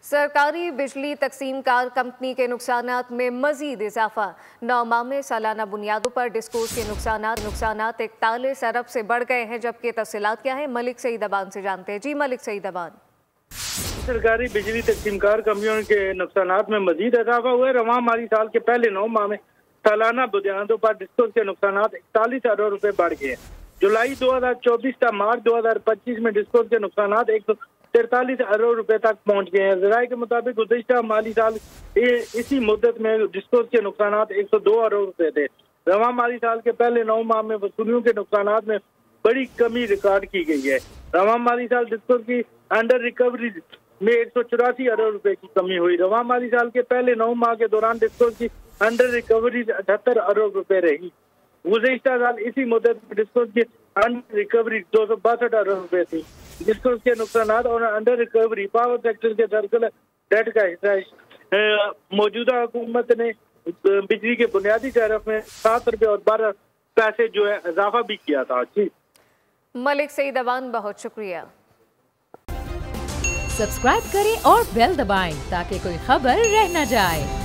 सरकारी बिजली तकसीमकार कंपनी के नुकसानात में मजीद इजाफा। 9 माह में सालाना बुनियादों पर डिस्कोस के नुकसानात 41 अरब से बढ़ गए हैं। जबकि तफसीलात क्या है, मलिक सईद अबान से जानते हैं। जी मलिक सईद अबान। सरकारी बिजली तकसीमकार कंपनियों के नुकसानात में मजीद इजाफा हुआ है। रवां माली साल के पहले 9 माह में सालाना बुनियादों पर डिस्कोस के नुकसानात 41 अरब रुपए बढ़ गए। जुलाई 2024 से मार्च 2025 में डिस्कोस के नुकसानात 143 अरब रुपए तक पहुंच गए हैं। जराये के मुताबिक गुज़िश्ता माली साल इसी मुद्दत में डिस्कोस के नुकसानात 102 अरब रुपए थे। रवां माली साल के पहले 9 माह में वसूलियों के नुकसानात में बड़ी कमी रिकॉर्ड की गई है। रवां माली साल डिस्कोस की अंडर रिकवरी में 184 अरब रुपए की कमी हुई। रवां माली साल के पहले 9 माह के दौरान डिस्कोस की अंडर रिकवरी 78 अरब रुपए रही। गुज़िश्ता साल इसी मुद्दत में डिस्कोस की अंडर रिकवरी 262 अरब रुपए थी। डिस्कोस के नुकसानात और अंडर रिकवरी पावर सेक्टर के सर्कुलर डेट का हिस्सा है। मौजूदा हुकूमत ने बिजली के बुनियादी टैरिफ में 7 रुपए और 12 पैसे जो है इजाफा भी किया था। जी मलिक सईद अबान, बहुत शुक्रिया। सब्सक्राइब करें और बेल दबाएं ताकि कोई खबर रह न जाए।